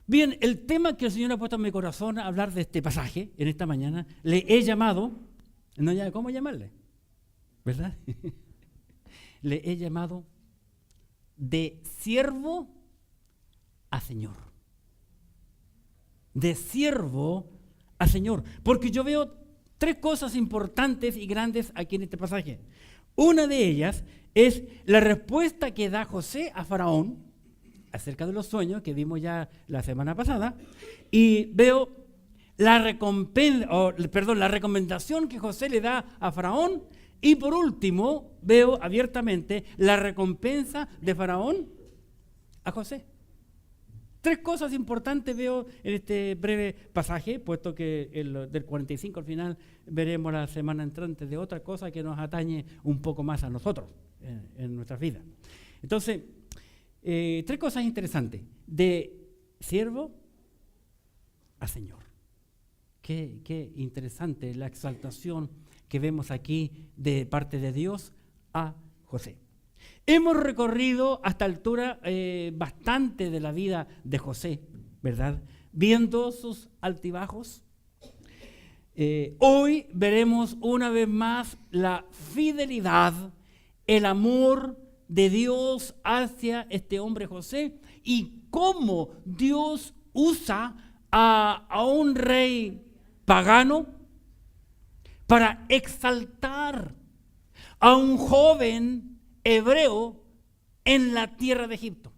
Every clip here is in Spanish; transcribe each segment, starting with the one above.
Bien, el tema que el Señor ha puesto en mi corazón a hablar de este pasaje, en esta mañana, le he llamado, no ya cómo llamarle, ¿verdad? Le he llamado de siervo a Señor. De siervo a Señor. Porque yo veo tres cosas importantes y grandes aquí en este pasaje. Una de ellas es la respuesta que da José a Faraón acerca de los sueños que vimos ya la semana pasada, y veo la recomendación que José le da a Faraón, y por último veo abiertamente la recompensa de Faraón a José. Tres cosas importantes veo en este breve pasaje, puesto que del 45 al final veremos la semana entrante de otra cosa que nos atañe un poco más a nosotros en nuestras vidas. Entonces, tres cosas interesantes, de siervo a Señor. Qué interesante la exaltación que vemos aquí de parte de Dios a José. Hemos recorrido hasta altura bastante de la vida de José, ¿verdad? Viendo sus altibajos. Hoy veremos una vez más la fidelidad, el amor de Dios hacia este hombre José y cómo Dios usa a un rey pagano para exaltar a un joven hebreo en la tierra de Egipto,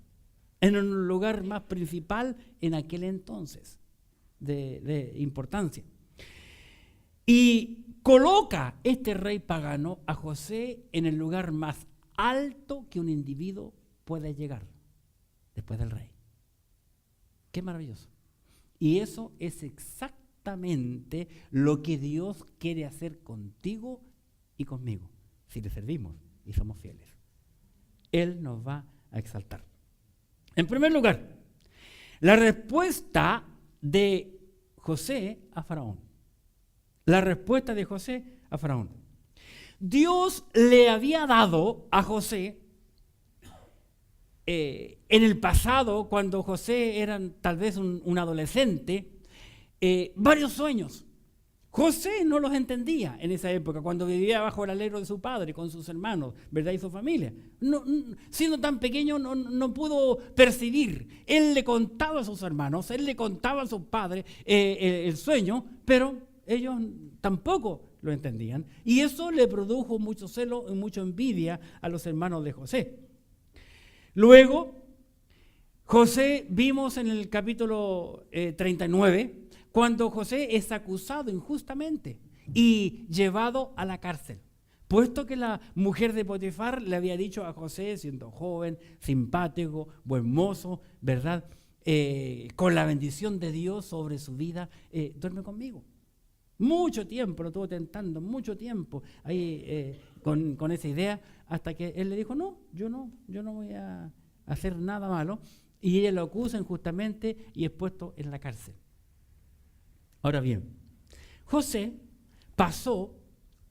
en un lugar más principal en aquel entonces de importancia. Y coloca este rey pagano a José en el lugar más alto que un individuo puede llegar después del rey. Qué maravilloso. Y eso es exactamente lo que Dios quiere hacer contigo y conmigo, si le servimos y somos fieles. Él nos va a exaltar. En primer lugar, la respuesta de José a Faraón. La respuesta de José a Faraón. Dios le había dado a José en el pasado, cuando José era tal vez un adolescente, varios sueños. José no los entendía en esa época, cuando vivía bajo el alero de su padre, con sus hermanos, ¿verdad? Y su familia. Siendo tan pequeño no pudo percibir. Él le contaba a sus hermanos, él le contaba a sus padres el sueño, pero ellos tampoco lo entendían, y eso le produjo mucho celo y mucha envidia a los hermanos de José. Luego, José, vimos en el capítulo 39, cuando José es acusado injustamente y llevado a la cárcel, puesto que la mujer de Potifar le había dicho a José, siendo joven, simpático, buen mozo, ¿verdad? Con la bendición de Dios sobre su vida, duerme conmigo. Mucho tiempo lo estuvo tentando, mucho tiempo ahí con esa idea, hasta que él le dijo, no, yo no voy a hacer nada malo, y ella lo acusa injustamente y es puesto en la cárcel. Ahora bien, José pasó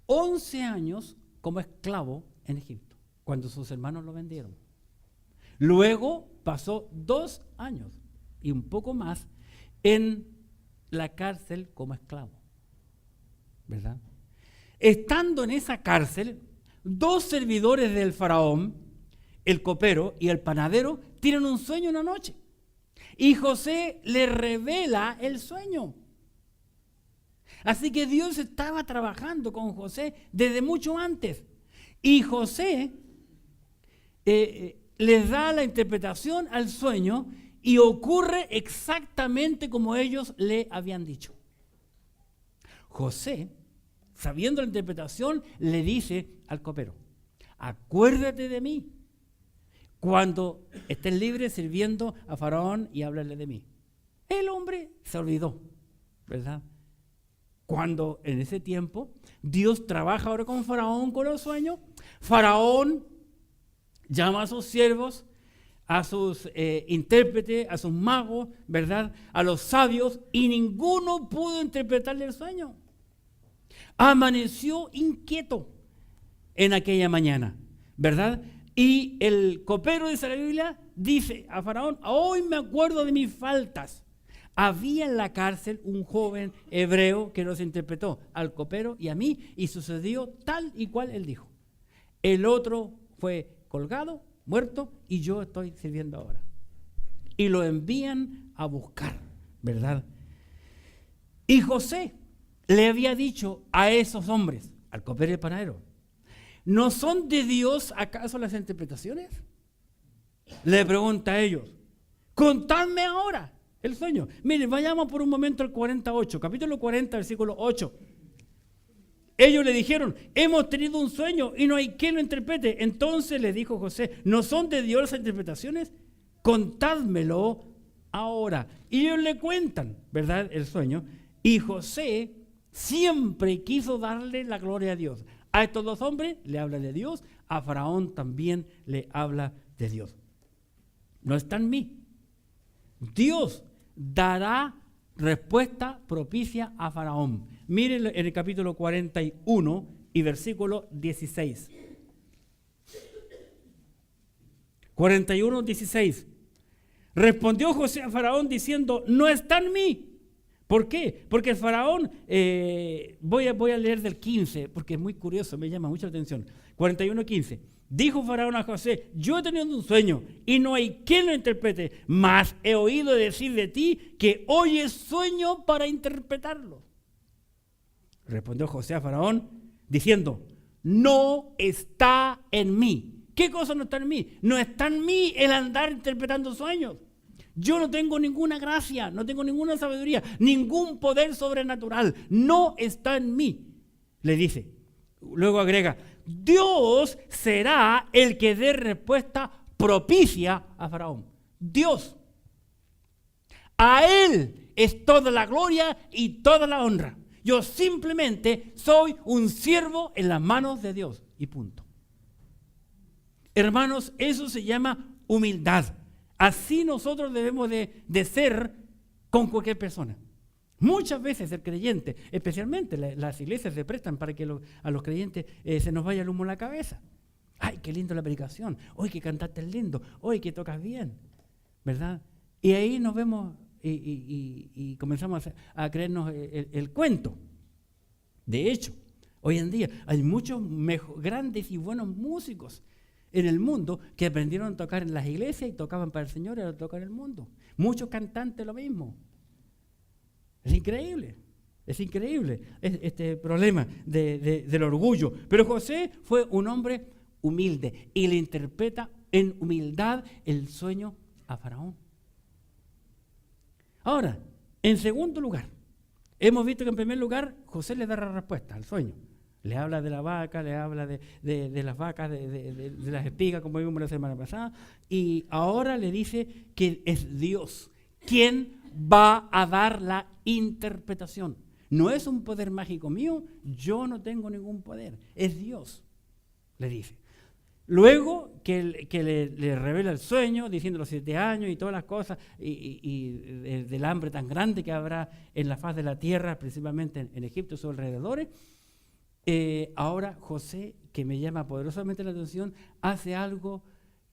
11 años como esclavo en Egipto, cuando sus hermanos lo vendieron. Luego pasó 2 años y un poco más en la cárcel como esclavo, ¿verdad? Estando en esa cárcel, 2 servidores del faraón, el copero y el panadero, tienen un sueño una noche. Y José le revela el sueño. Así que Dios estaba trabajando con José desde mucho antes. Y José les da la interpretación al sueño y ocurre exactamente como ellos le habían dicho. José, sabiendo la interpretación, le dice al copero, acuérdate de mí cuando estés libre sirviendo a Faraón y háblale de mí. El hombre se olvidó, ¿verdad? Cuando en ese tiempo Dios trabaja ahora con Faraón con los sueños, Faraón llama a sus siervos, a sus intérpretes, a sus magos, ¿verdad? A los sabios, y ninguno pudo interpretarle el sueño. amaneció inquieto en aquella mañana, ¿verdad? Y el copero, dice la Biblia, dice a Faraón: hoy me acuerdo de mis faltas. Había en la cárcel un joven hebreo que nos interpretó al copero y a mí, y sucedió tal y cual él dijo. El otro fue colgado, muerto, y yo estoy sirviendo ahora. Y lo envían a buscar, ¿verdad? Y José le había dicho a esos hombres, al copero y al panadero: ¿no son de Dios acaso las interpretaciones? Le pregunta a ellos: contadme ahora el sueño. Miren, vayamos por un momento al 48, capítulo 40, versículo 8. Ellos le dijeron: hemos tenido un sueño y no hay quien lo interprete. Entonces le dijo José: ¿no son de Dios las interpretaciones? Contádmelo ahora. Y ellos le cuentan, ¿verdad?, el sueño. Y José siempre quiso darle la gloria a Dios. A estos dos hombres le habla de Dios, a Faraón también le habla de Dios. No está en mí. Dios dará respuesta propicia a Faraón. Miren en el capítulo 41 y versículo 16. 41, 16. Respondió José a Faraón diciendo: no está en mí. ¿Por qué? Porque el Faraón, voy a leer del 15, porque es muy curioso, me llama mucho la atención. 41, 15. Dijo Faraón a José: yo he tenido un sueño y no hay quien lo interprete, mas he oído decir de ti que hoy es sueño para interpretarlo. Respondió José a Faraón diciendo: no está en mí. ¿Qué cosa no está en mí? No está en mí el andar interpretando sueños. Yo no tengo ninguna gracia, no tengo ninguna sabiduría, ningún poder sobrenatural. No está en mí, le dice. Luego agrega: Dios será el que dé respuesta propicia a Faraón. Dios. A Él es toda la gloria y toda la honra. Yo simplemente soy un siervo en las manos de Dios y punto. Hermanos, eso se llama humildad. Así nosotros debemos de ser con cualquier persona. Muchas veces el creyente, especialmente las iglesias se prestan para que a los creyentes se nos vaya el humo en la cabeza. ¡Ay, qué lindo la predicación! ¡Hoy que cantaste lindo! ¡Hoy que tocas bien! ¿Verdad? Y ahí nos vemos y comenzamos a creernos el cuento. De hecho, hoy en día hay muchos grandes y buenos músicos en el mundo que aprendieron a tocar en las iglesias y tocaban para el Señor y ahora tocan en el mundo. Muchos cantantes lo mismo. Es increíble este problema del orgullo. Pero José fue un hombre humilde y le interpreta en humildad el sueño a Faraón. Ahora, en segundo lugar, hemos visto que en primer lugar José le da la respuesta al sueño. Le habla de la vaca, le habla de las vacas, de las espigas, como vimos la semana pasada, y ahora le dice que es Dios quien va a dar la interpretación. No es un poder mágico mío, yo no tengo ningún poder, es Dios, le dice. Luego que le revela el sueño, diciendo los 7 años y todas las cosas, y del hambre tan grande que habrá en la faz de la tierra, principalmente en Egipto y sus alrededores. Ahora José, que me llama poderosamente la atención, hace algo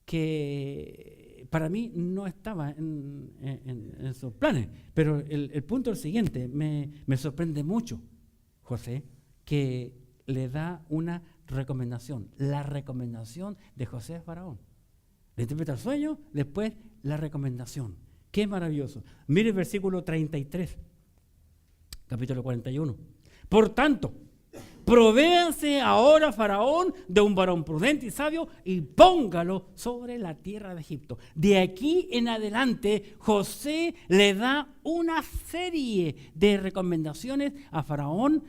que para mí no estaba en sus planes. Pero el punto es el siguiente: me sorprende mucho José, que le da una recomendación, la recomendación de José a Faraón. Le interpreta el sueño, después la recomendación. ¡Qué maravilloso! Mire el versículo 33, capítulo 41. Por tanto, provéanse ahora Faraón de un varón prudente y sabio y póngalo sobre la tierra de Egipto. De aquí en adelante, José le da una serie de recomendaciones a Faraón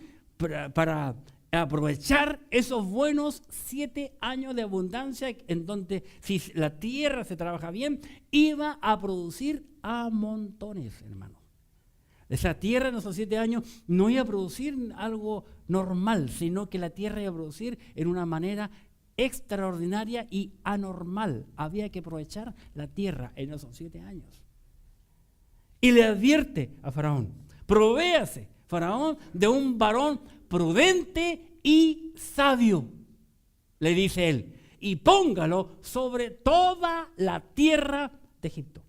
para aprovechar esos buenos 7 años de abundancia en donde, si la tierra se trabaja bien, iba a producir a montones, hermanos. Esa tierra en esos 7 años no iba a producir algo normal, sino que la tierra iba a producir en una manera extraordinaria y anormal. Había que aprovechar la tierra en esos 7 años. Y le advierte a Faraón: provéase Faraón de un varón prudente y sabio, le dice él, y póngalo sobre toda la tierra de Egipto.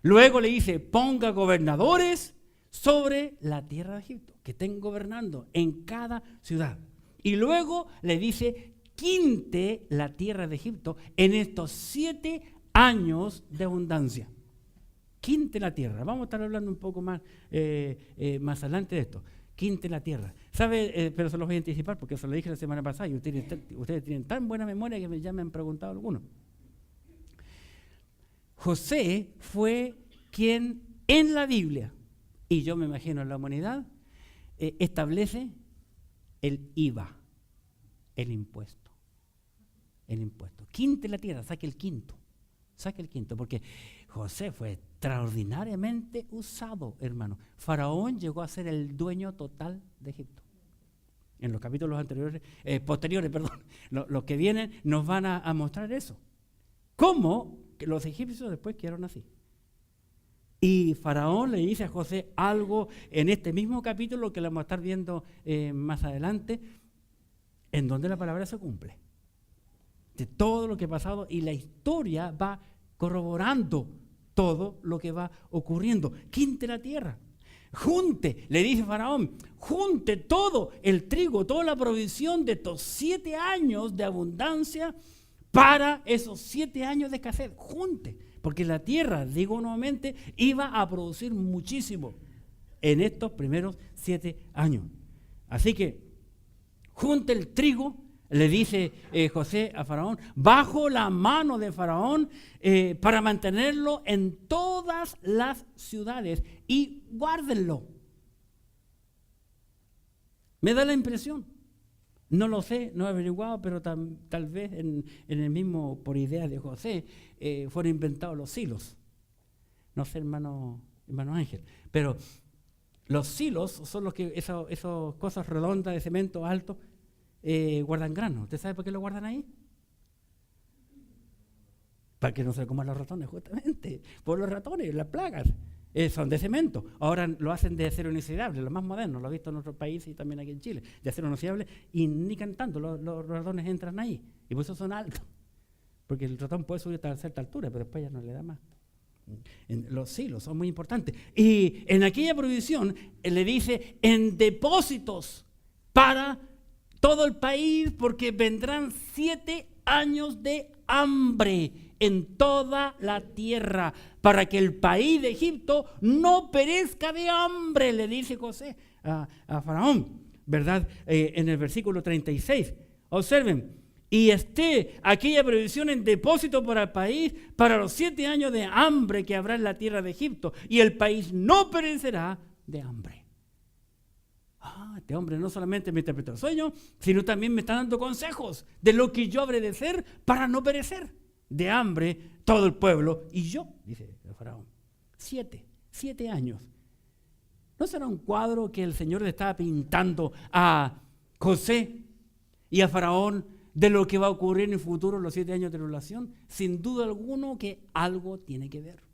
Luego le dice, ponga gobernadores sobre la tierra de Egipto, que estén gobernando en cada ciudad. Y luego le dice, quinte la tierra de Egipto en estos 7 años de abundancia. Quinte la tierra. Vamos a estar hablando un poco más, más adelante de esto. Quinte la tierra. ¿Sabe? Pero se los voy a anticipar porque se lo dije la semana pasada y ustedes tienen tan buena memoria que ya me han preguntado algunos. José fue quien en la Biblia, y yo me imagino en la humanidad, establece el IVA, el impuesto. El impuesto. Quinte la tierra, saque el quinto, porque José fue extraordinariamente usado, hermano. Faraón llegó a ser el dueño total de Egipto. En los capítulos posteriores, los que vienen nos van a mostrar eso. Cómo que los egipcios después quedaron así. Y Faraón le dice a José algo en este mismo capítulo que lo vamos a estar viendo más adelante, en donde la palabra se cumple. De todo lo que ha pasado y la historia va corroborando todo lo que va ocurriendo. Quinte la tierra. Junte, le dice Faraón, junte todo el trigo, toda la provisión de estos 7 años de abundancia para esos 7 años de escasez. Junte, porque la tierra, digo nuevamente, iba a producir muchísimo en estos primeros 7 años. Así que junte el trigo, le dice José a Faraón, bajo la mano de Faraón para mantenerlo en todas las ciudades y guárdenlo. Me da la impresión, no lo sé, no he averiguado, pero tal vez en el mismo, por idea de José, fueron inventados los silos. No sé, hermano Ángel, pero los silos son los que, esas cosas redondas de cemento alto, guardan granos. ¿Usted sabe por qué lo guardan ahí? Para que no se coman los ratones, justamente. Por los ratones, las plagas. Son de cemento. Ahora lo hacen de acero inoxidable, lo más moderno, lo he visto en otros países y también aquí en Chile, de acero inoxidable, y ni cantando los ratones entran ahí. Y por eso son altos. Porque el ratón puede subir a cierta altura, pero después ya no le da más. Los silos son muy importantes. Y en aquella provisión le dice, en depósitos para todo el país, porque vendrán 7 años de hambre en toda la tierra, para que el país de Egipto no perezca de hambre, le dice José a Faraón, ¿verdad? En el versículo 36, observen, y esté aquella provisión en depósito para el país, para los 7 años de hambre que habrá en la tierra de Egipto, y el país no perecerá de hambre. Este hombre no solamente me interpretó el sueño, sino también me está dando consejos de lo que yo habré de hacer para no perecer de hambre todo el pueblo y yo, dice el Faraón. 7 años. ¿No será un cuadro que el Señor le estaba pintando a José y a Faraón de lo que va a ocurrir en el futuro, los 7 años de tribulación? Sin duda alguno que algo tiene que ver.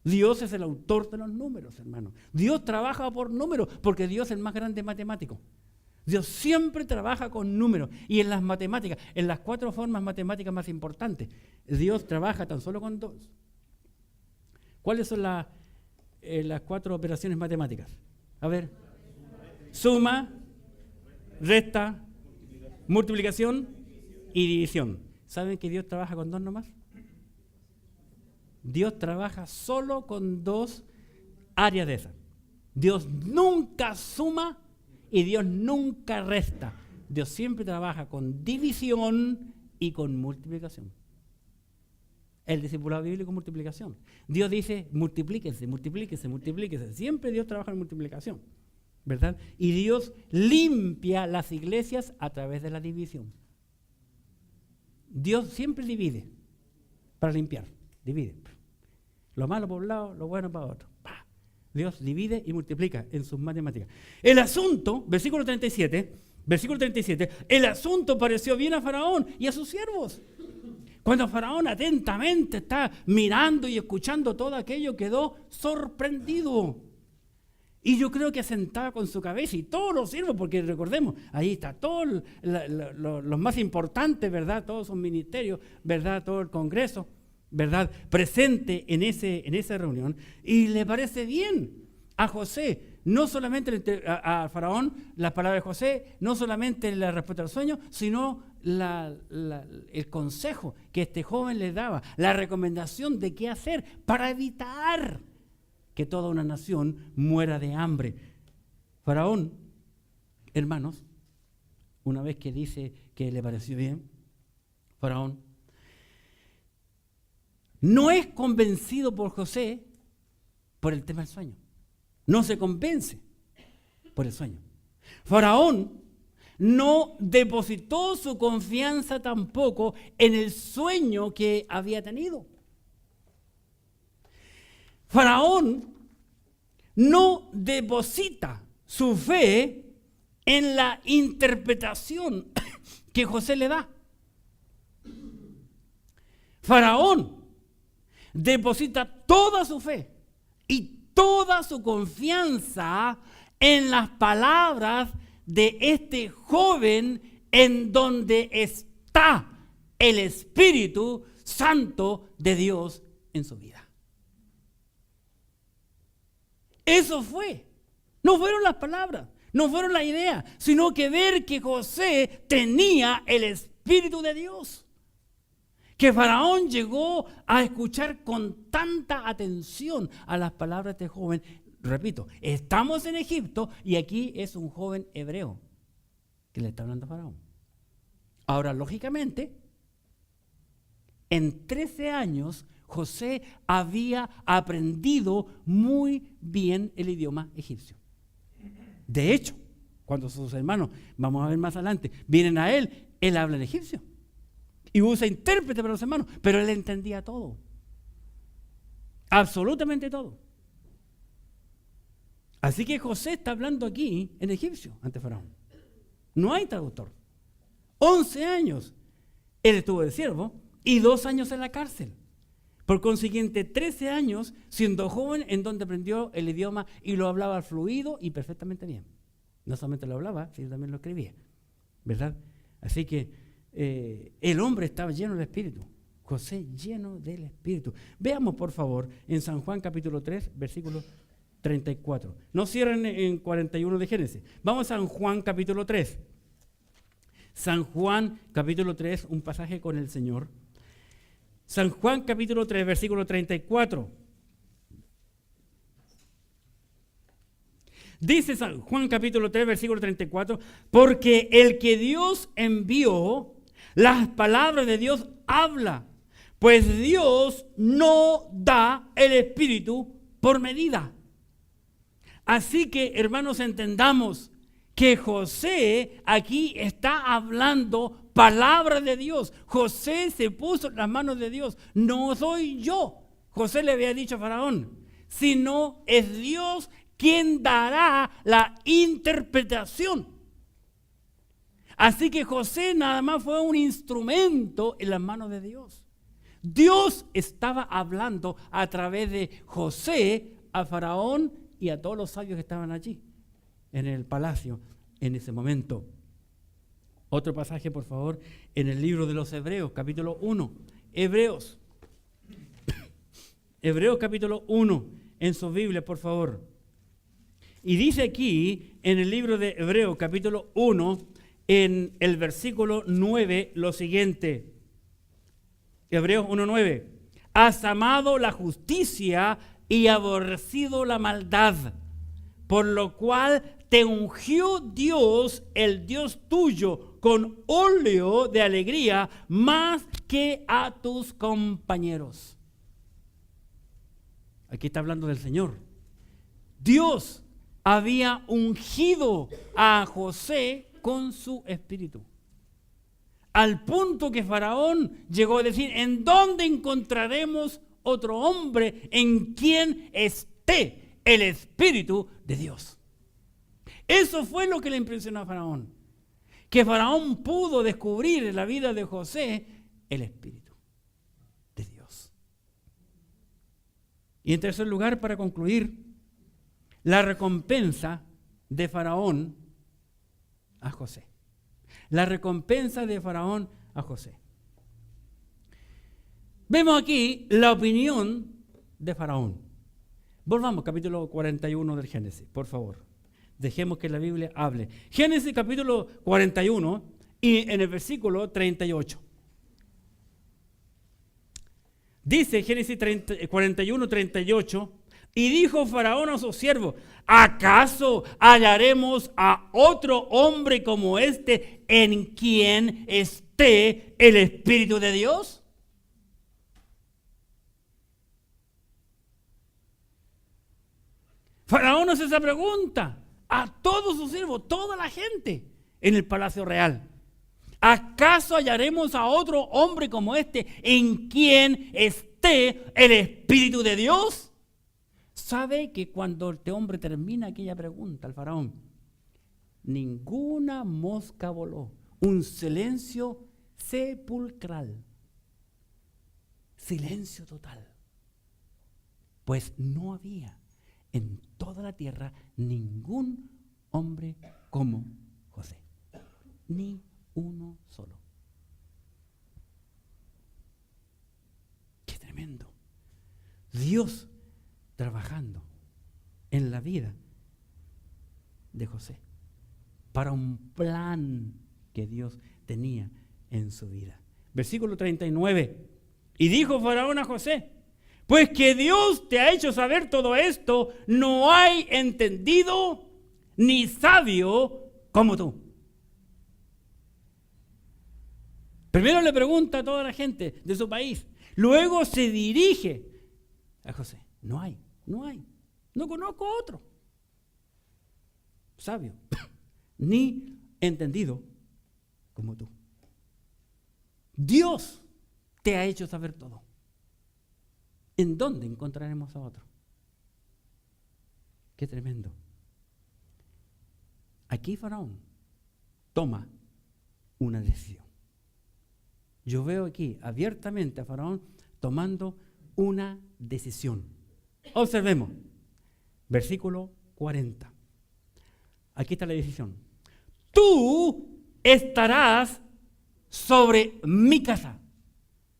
Dios es el autor de los números, hermano. Dios trabaja por números, porque Dios es el más grande matemático. Dios siempre trabaja con números. Y en las matemáticas, en las 4 formas matemáticas más importantes, Dios trabaja tan solo con 2. ¿Cuáles son las 4 operaciones matemáticas? A ver. Suma, resta, multiplicación y división. ¿Saben que Dios trabaja con 2 nomás? Dios trabaja solo con 2 áreas de esas. Dios nunca suma y Dios nunca resta. Dios siempre trabaja con división y con multiplicación. El discipulado bíblico es multiplicación. Dios dice, multiplíquense, multiplíquense, multiplíquense. Siempre Dios trabaja en multiplicación, ¿verdad? Y Dios limpia las iglesias a través de la división. Dios siempre divide para limpiar, divide. Lo malo por un lado, lo bueno para otro. Dios divide y multiplica en sus matemáticas. El asunto, versículo 37, el asunto pareció bien a Faraón y a sus siervos. Cuando Faraón atentamente está mirando y escuchando todo aquello, quedó sorprendido. Y yo creo que asentaba con su cabeza, y todos los siervos, porque recordemos, ahí está todos los más importantes, ¿verdad? Todos sus ministerios, ¿verdad? Todo el Congreso, ¿verdad? Presente en esa reunión. Y le parece bien a José, no solamente a Faraón, las palabras de José, no solamente la respuesta al sueño, sino el consejo que este joven le daba, la recomendación de qué hacer para evitar que toda una nación muera de hambre. Faraón, hermanos, una vez que dice que le pareció bien, Faraón no es convencido por José por el tema del sueño. No se convence por el sueño. Faraón no depositó su confianza tampoco en el sueño que había tenido. Faraón no deposita su fe en la interpretación que José le da. Faraón deposita toda su fe y toda su confianza en las palabras de este joven, en donde está el Espíritu Santo de Dios en su vida. Eso fue. No fueron las palabras, no fueron la idea, sino que ver que José tenía el Espíritu de Dios. Que Faraón llegó a escuchar con tanta atención a las palabras de este joven. Repito, estamos en Egipto y aquí es un joven hebreo que le está hablando a Faraón. Ahora, lógicamente, en 13 años José había aprendido muy bien el idioma egipcio. De hecho, cuando sus hermanos, vamos a ver más adelante, vienen a él habla en egipcio. Y usa intérprete para los hermanos, pero él entendía todo. Absolutamente todo. Así que José está hablando aquí en egipcio ante Faraón. No hay traductor. 11 años él estuvo de siervo y 2 años en la cárcel. Por consiguiente, 13 años siendo joven, en donde aprendió el idioma y lo hablaba fluido y perfectamente bien. No solamente lo hablaba, sino también lo escribía. ¿Verdad? Así que el hombre estaba lleno del Espíritu. José lleno del Espíritu. Veamos, por favor, en San Juan capítulo 3, versículo 34. No cierren en 41 de Génesis. Vamos a San Juan capítulo 3. San Juan capítulo 3, un pasaje con el Señor. San Juan capítulo 3, versículo 34. Dice San Juan capítulo 3, versículo 34, porque el que Dios envió, las palabras de Dios habla, pues Dios no da el Espíritu por medida. Así que, hermanos, entendamos que José aquí está hablando palabra de Dios. José se puso en las manos de Dios. No soy yo, José le había dicho a Faraón, sino es Dios quien dará la interpretación. Así que José nada más fue un instrumento en las manos de Dios. Dios estaba hablando a través de José a Faraón y a todos los sabios que estaban allí en el palacio en ese momento. Otro pasaje, por favor, en el libro de los Hebreos, capítulo 1. Hebreos capítulo 1, en su Biblia, por favor. Y dice aquí, en el libro de Hebreos, capítulo 1, en el versículo 9, lo siguiente. Hebreos 1:9. Has amado la justicia y aborrecido la maldad, por lo cual te ungió Dios, el Dios tuyo, con óleo de alegría más que a tus compañeros. Aquí está hablando del Señor. Dios había ungido a José con su espíritu. Al punto que Faraón llegó a decir, ¿en dónde encontraremos otro hombre en quien esté el Espíritu de Dios? Eso fue lo que le impresionó a Faraón. Que Faraón pudo descubrir en la vida de José el Espíritu de Dios. Y en tercer lugar, para concluir, la recompensa de Faraón a José. La recompensa de Faraón a José. Vemos aquí la opinión de Faraón. Volvamos, capítulo 41 del Génesis, por favor. Dejemos que la Biblia hable. Génesis capítulo 41 y en el versículo 38. Dice Génesis 41, 38, y dijo Faraón a sus siervos: ¿acaso hallaremos a otro hombre como este en quien esté el Espíritu de Dios? Faraón hace esa pregunta a todos sus siervos, toda la gente en el palacio real. ¿Acaso hallaremos a otro hombre como este en quien esté el Espíritu de Dios? ¿Sabe que cuando este hombre termina aquella pregunta al faraón, ninguna mosca voló? Un silencio sepulcral. Silencio total. Pues no había en toda la tierra ningún hombre como José. Ni uno solo. ¡Qué tremendo! Dios trabajando en la vida de José para un plan que Dios tenía en su vida. Versículo 39. Y dijo Faraón a José: pues que Dios te ha hecho saber todo esto, no hay entendido ni sabio como tú. Primero le pregunta a toda la gente de su país, luego se dirige a José. No hay, no conozco otro sabio ni entendido como tú. Dios te ha hecho saber todo. ¿En dónde encontraremos a otro? Qué tremendo. Aquí Faraón toma una decisión. Yo veo aquí abiertamente a Faraón tomando una decisión. Observemos, versículo 40. Aquí está la decisión. Tú estarás sobre mi casa.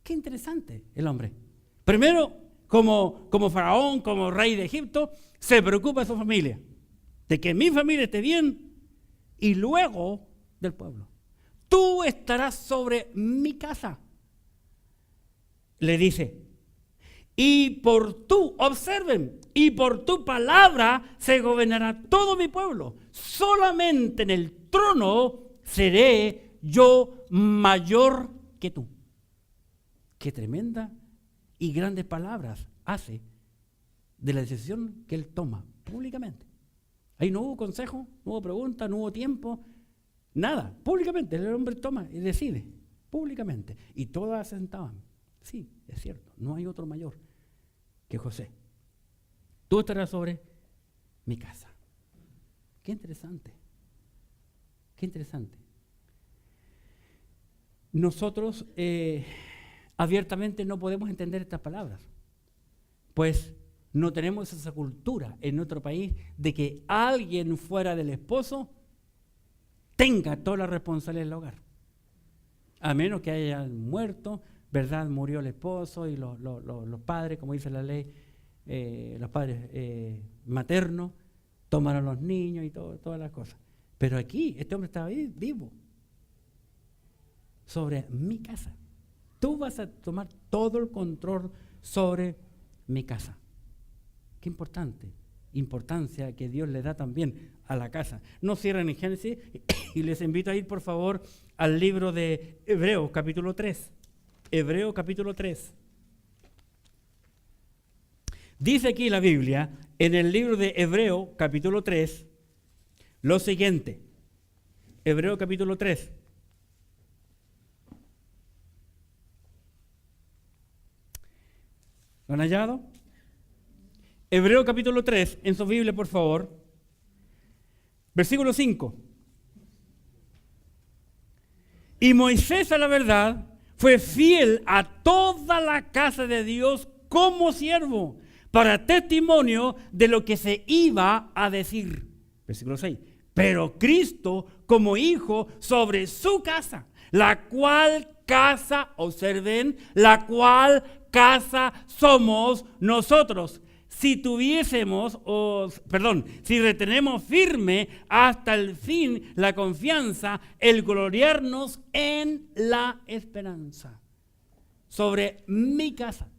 Qué interesante el hombre. Primero, como faraón, como rey de Egipto, se preocupa de su familia, de que mi familia esté bien, y luego del pueblo. Tú estarás sobre mi casa. Le dice, observen, y por tu palabra se gobernará todo mi pueblo. Solamente en el trono seré yo mayor que tú. Qué tremenda y grandes palabras hace de la decisión que él toma públicamente. Ahí no hubo consejo, no hubo pregunta, no hubo tiempo, nada. Públicamente el hombre toma y decide, públicamente. Y todas asentaban. Sí, es cierto, no hay otro mayor que José. Tú estarás sobre mi casa. Qué interesante. Qué interesante. Nosotros abiertamente no podemos entender estas palabras, pues no tenemos esa cultura en nuestro país de que alguien fuera del esposo tenga toda la responsabilidad del hogar. A menos que haya muerto, ¿verdad? Murió el esposo y los padres, como dice la ley, los padres maternos tomaron a los niños y todas las cosas. Pero aquí este hombre estaba vivo sobre mi casa. Tú vas a tomar todo el control sobre mi casa. Qué importancia que Dios le da también a la casa. No cierren en Génesis y les invito a ir por favor al libro de Hebreos capítulo 3. Hebreos capítulo 3. Dice aquí la Biblia, en el libro de Hebreos capítulo 3, lo siguiente. Hebreos capítulo 3. ¿Lo han hallado? Hebreos capítulo 3, en su Biblia, por favor. Versículo 5. Y Moisés, a la verdad, fue fiel a toda la casa de Dios como siervo, para testimonio de lo que se iba a decir. Versículo 6. Pero Cristo como hijo sobre su casa, la cual casa, observen, la cual casa somos nosotros. Si si retenemos firme hasta el fin la confianza, el gloriarnos en la esperanza. Sobre mi casa.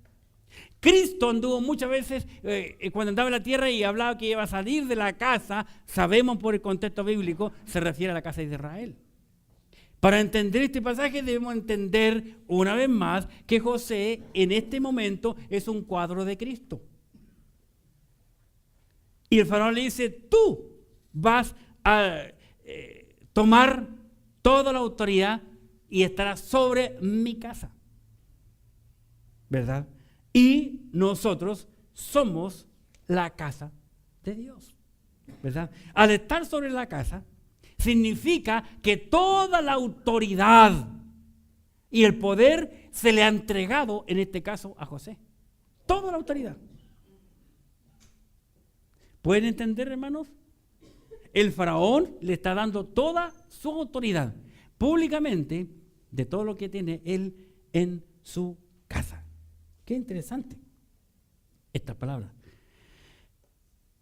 Cristo anduvo muchas veces cuando andaba en la tierra y hablaba que iba a salir de la casa, sabemos por el contexto bíblico, se refiere a la casa de Israel. Para entender este pasaje debemos entender una vez más que José en este momento es un cuadro de Cristo. Y el faraón le dice, tú vas a tomar toda la autoridad y estarás sobre mi casa. ¿Verdad? Y nosotros somos la casa de Dios. ¿Verdad? Al estar sobre la casa, significa que toda la autoridad y el poder se le ha entregado, en este caso, a José. Toda la autoridad. ¿Pueden entender, hermanos? El faraón le está dando toda su autoridad públicamente de todo lo que tiene él en su casa. Qué interesante esta palabra.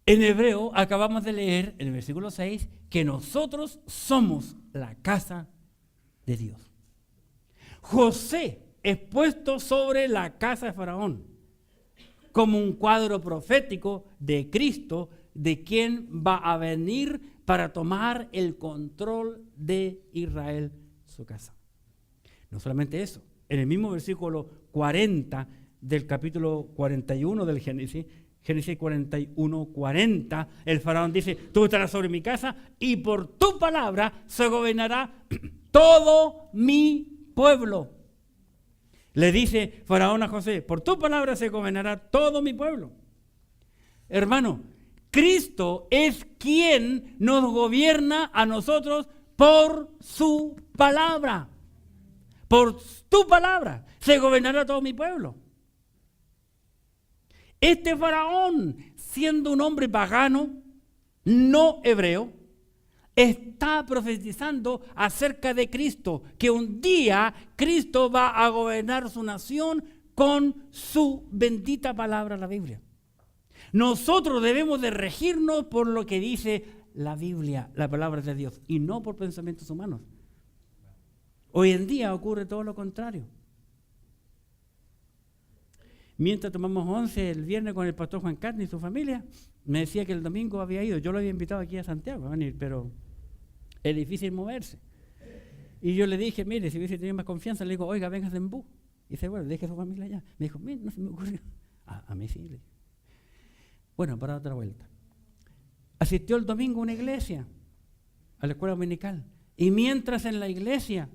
En hebreo acabamos de leer en el versículo 6 que nosotros somos la casa de Dios. José es puesto sobre la casa de Faraón como un cuadro profético de Cristo, de quien va a venir para tomar el control de Israel, su casa. No solamente eso, en el mismo versículo 40 del capítulo 41 del Génesis 41, 40, el faraón dice, tú estarás sobre mi casa y por tu palabra se gobernará todo mi pueblo. Le dice Faraón a José, por tu palabra se gobernará todo mi pueblo. Hermano, Cristo es quien nos gobierna a nosotros por su palabra. Por tu palabra se gobernará todo mi pueblo. Este faraón, siendo un hombre pagano, no hebreo, está profetizando acerca de Cristo, que un día Cristo va a gobernar su nación con su bendita palabra, la Biblia. Nosotros debemos de regirnos por lo que dice la Biblia, la palabra de Dios, y no por pensamientos humanos. Hoy en día ocurre todo lo contrario. Mientras tomamos 11 el viernes con el pastor Juan Carlos y su familia, me decía que el domingo había ido. Yo lo había invitado aquí a Santiago a venir, pero es difícil moverse. Y yo le dije, mire, si hubiese tenido más confianza, le digo, oiga, venga en bus. Y dice, bueno, deje a su familia allá. Me dijo, mire, no se me ocurrió. A mí sí. Le dije. Bueno, para otra vuelta. Asistió el domingo a una iglesia, a la escuela dominical. Y mientras en la iglesia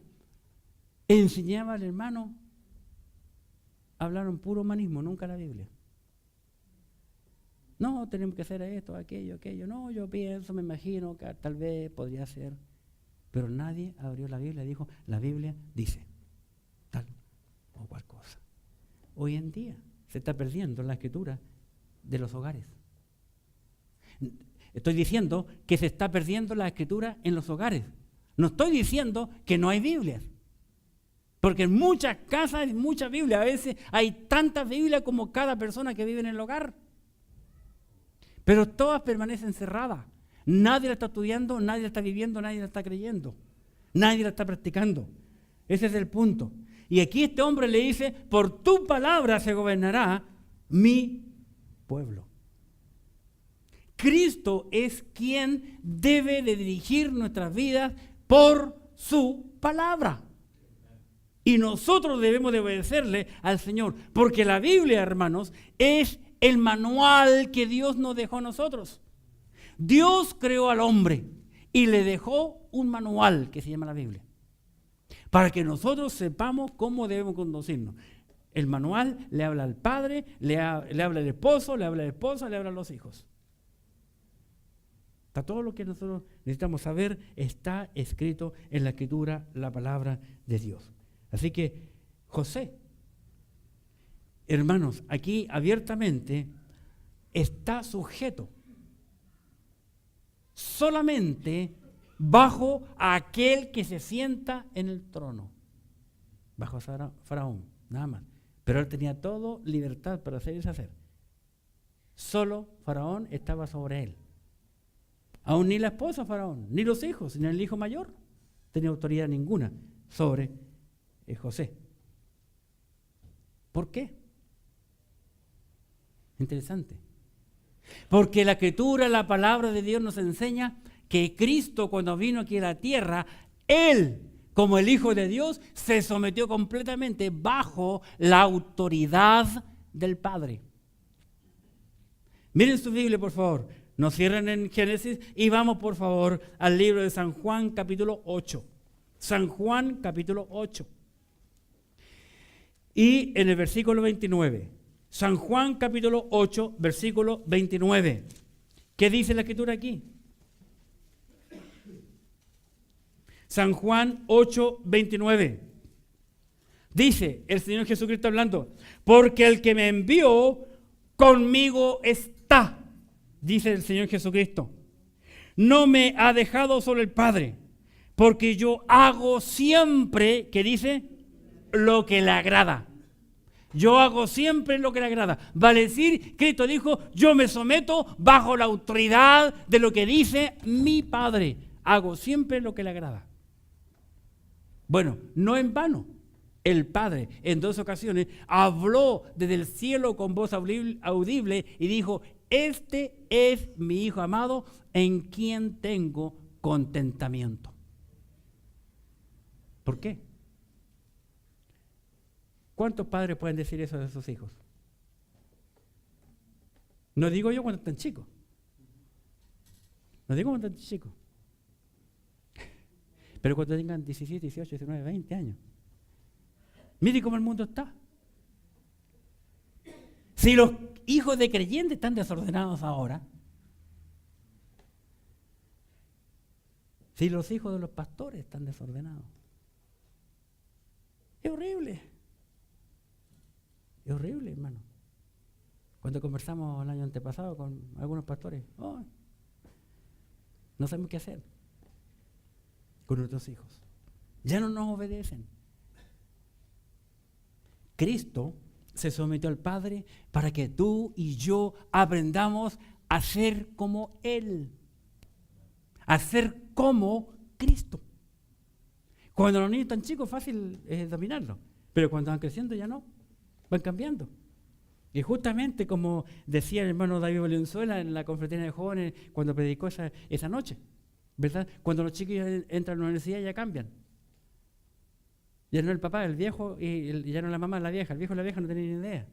enseñaba al hermano, hablaron puro humanismo, nunca la Biblia. No, tenemos que hacer esto, aquello. No, yo pienso, me imagino que tal vez podría ser. Pero nadie abrió la Biblia y dijo, la Biblia dice tal o cual cosa. Hoy en día se está perdiendo la escritura de los hogares. Estoy diciendo que se está perdiendo la escritura en los hogares. No estoy diciendo que no hay Biblias. Porque en muchas casas hay mucha Biblia. A veces hay tantas Biblias como cada persona que vive en el hogar. Pero todas permanecen cerradas. Nadie la está estudiando, nadie la está viviendo, nadie la está creyendo. Nadie la está practicando. Ese es el punto. Y aquí este hombre le dice, por tu palabra se gobernará mi pueblo. Cristo es quien debe de dirigir nuestras vidas por su palabra. Y nosotros debemos de obedecerle al Señor, porque la Biblia, hermanos, es el manual que Dios nos dejó a nosotros. Dios creó al hombre y le dejó un manual que se llama la Biblia, para que nosotros sepamos cómo debemos conducirnos. El manual le habla al padre, le habla al esposo, le habla a la esposa, le habla a los hijos. Está todo lo que nosotros necesitamos saber, está escrito en la Escritura, la palabra de Dios. Así que José, hermanos, aquí abiertamente está sujeto solamente bajo aquel que se sienta en el trono, bajo Faraón, nada más. Pero él tenía toda libertad para hacer y deshacer. Solo Faraón estaba sobre él. Aún ni la esposa Faraón, ni los hijos, ni el hijo mayor tenía autoridad ninguna sobre José. ¿Por qué? Interesante. Porque la Escritura, la palabra de Dios nos enseña que Cristo, cuando vino aquí a la tierra, Él, como el Hijo de Dios, se sometió completamente bajo la autoridad del Padre. Miren su Biblia, por favor. Nos cierran en Génesis y vamos, por favor, al libro de San Juan, capítulo 8. San Juan, capítulo 8. Y en el versículo 29. San Juan, capítulo 8, versículo 29. ¿Qué dice la Escritura aquí? San Juan 8, 29. Dice el Señor Jesucristo hablando: porque el que me envió conmigo está, dice el Señor Jesucristo. No me ha dejado solo el Padre, porque yo hago siempre, ¿qué dice? Lo que le agrada. Yo hago siempre lo que le agrada. Vale decir, Cristo dijo: yo me someto bajo la autoridad de lo que dice mi Padre. Hago siempre lo que le agrada. Bueno, no en vano, el Padre en 2 ocasiones habló desde el cielo con voz audible y dijo: este es mi Hijo amado en quien tengo contentamiento. ¿Por qué? ¿Cuántos padres pueden decir eso de sus hijos? No digo yo cuando están chicos. No digo cuando están chicos. Pero cuando tengan 17, 18, 19, 20 años. Mire cómo el mundo está. Si los hijos de creyentes están desordenados ahora, si los hijos de los pastores están desordenados, es horrible. Es horrible, hermano. Cuando conversamos el año antepasado con algunos pastores, no sabemos qué hacer con nuestros hijos. Ya no nos obedecen. Cristo se sometió al Padre para que tú y yo aprendamos a ser como Él, a ser como Cristo. Cuando los niños están chicos es fácil dominarlos, pero cuando van creciendo ya no. Van cambiando. Y justamente como decía el hermano David Valenzuela en la confraternidad de jóvenes cuando predicó esa noche, ¿verdad? Cuando los chicos entran a la universidad ya cambian. Ya no el papá, el viejo, y ya no la mamá, la vieja. El viejo y la vieja no tenían ni idea.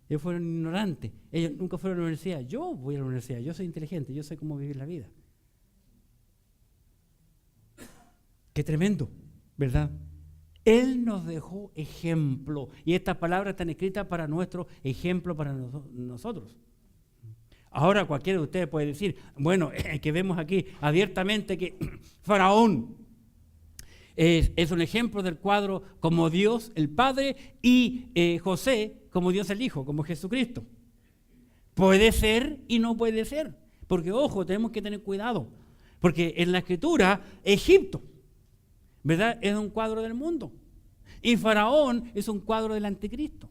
Ellos fueron ignorantes. Ellos nunca fueron a la universidad. Yo voy a la universidad. Yo soy inteligente. Yo sé cómo vivir la vida. Qué tremendo, ¿verdad? Él nos dejó ejemplo. Y estas palabras están escritas para nuestro ejemplo, para nosotros. Ahora cualquiera de ustedes puede decir, bueno, que vemos aquí abiertamente que Faraón es un ejemplo del cuadro como Dios el Padre y José como Dios el Hijo, como Jesucristo. Puede ser y no puede ser. Porque, ojo, tenemos que tener cuidado. Porque en la Escritura, Egipto, ¿verdad?, es un cuadro del mundo. Y Faraón es un cuadro del anticristo.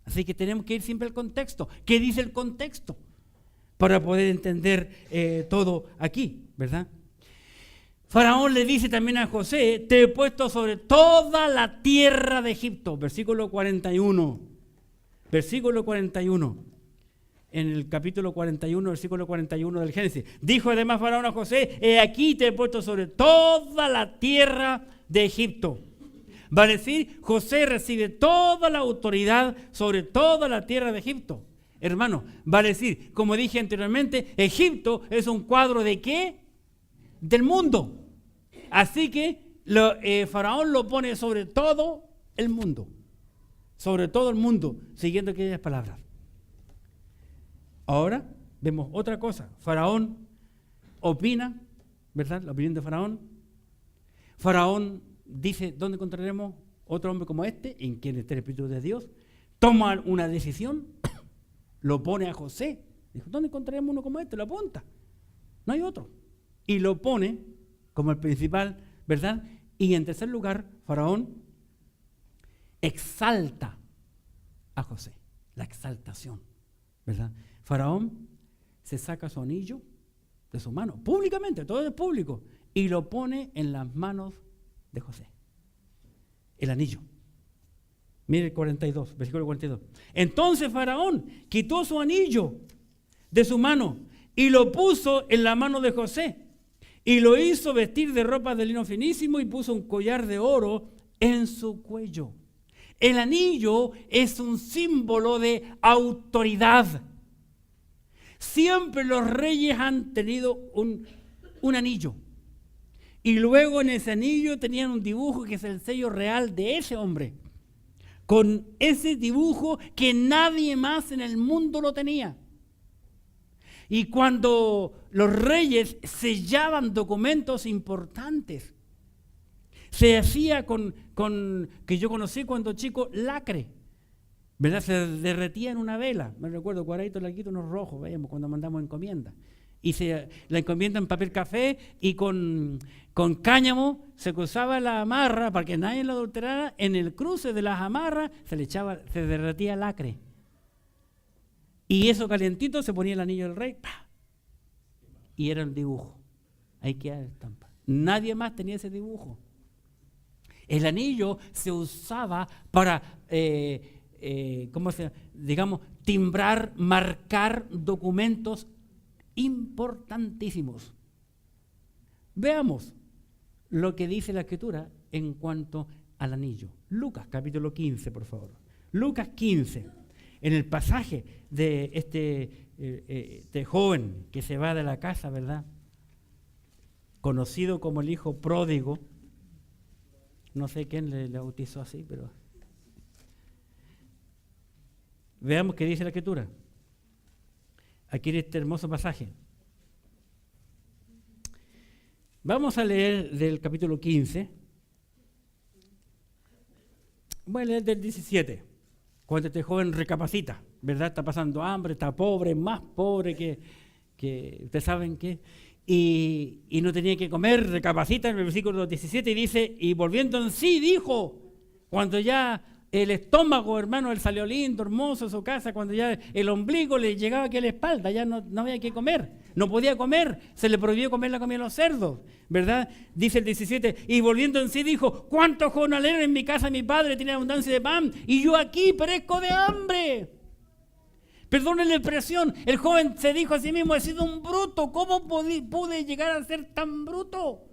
Así que tenemos que ir siempre al contexto. ¿Qué dice el contexto? Para poder entender todo aquí, ¿verdad? Faraón le dice también a José: te he puesto sobre toda la tierra de Egipto. Versículo 41. Versículo 41. En el capítulo 41, versículo 41 del Génesis. Dijo además Faraón a José: he aquí te he puesto sobre toda la tierra de Egipto. Va a decir, José recibe toda la autoridad sobre toda la tierra de Egipto. Hermano, va a decir, como dije anteriormente, Egipto es un cuadro ¿de qué? Del mundo. Así que Faraón lo pone sobre todo el mundo. Sobre todo el mundo, siguiendo aquellas palabras. Ahora vemos otra cosa. Faraón opina, ¿verdad? La opinión de Faraón. Faraón dice, ¿dónde encontraremos otro hombre como este? En quien está el Espíritu de Dios. Toma una decisión, lo pone a José Dijo, ¿dónde encontraremos uno como este? Lo apunta. No hay otro. Y lo pone como el principal, ¿verdad? Y en tercer lugar, Faraón exalta a José. La exaltación, ¿verdad? Faraón se saca su anillo de su mano, públicamente, todo es público, y lo pone en las manos de José. El anillo. Mire el 42, versículo 42. Entonces Faraón quitó su anillo de su mano y lo puso en la mano de José y lo hizo vestir de ropa de lino finísimo y puso un collar de oro en su cuello. El anillo es un símbolo de autoridad. Siempre los reyes han tenido un anillo. Y luego en ese anillo tenían un dibujo que es el sello real de ese hombre. Con ese dibujo que nadie más en el mundo lo tenía. Y cuando los reyes sellaban documentos importantes, se hacía con que yo conocí cuando chico, lacre, ¿verdad? Se derretía en una vela. Me recuerdo, cuadradito, larguito, unos rojos, veíamos cuando mandamos encomienda. Y la encomienda en papel café y con cáñamo se cruzaba la amarra para que nadie lo adulterara. En el cruce de las amarras se derretía lacre. Y eso calientito se ponía el anillo del rey, ¡pah! Y era el dibujo. Ahí queda la estampa. Nadie más tenía ese dibujo. El anillo se usaba para, timbrar, marcar documentos importantísimos. Veamos lo que dice la Escritura en cuanto al anillo. Lucas, capítulo 15, por favor. Lucas 15, en el pasaje de este joven que se va de la casa, ¿verdad? Conocido como el hijo pródigo. No sé quién le bautizó así, pero veamos qué dice la Escritura. Aquí en este hermoso pasaje. Vamos a leer del capítulo 15. Voy a leer del 17. Cuando este joven recapacita, ¿verdad? Está pasando hambre, está pobre, más pobre que ustedes saben qué. Y no tenía que comer, recapacita en el versículo 17 y dice, y volviendo en sí dijo, cuando ya el estómago, hermano, él salió lindo, hermoso a su casa, cuando ya el ombligo le llegaba aquí a la espalda, ya no había que comer, no podía comer, se le prohibió comer la comida de los cerdos, ¿verdad? Dice el 17, y volviendo en sí dijo, ¿cuántos jornaleros en mi casa mi padre tiene abundancia de pan? Y yo aquí perezco de hambre. Perdonen la expresión, el joven se dijo a sí mismo, he sido un bruto, ¿cómo pude llegar a ser tan bruto?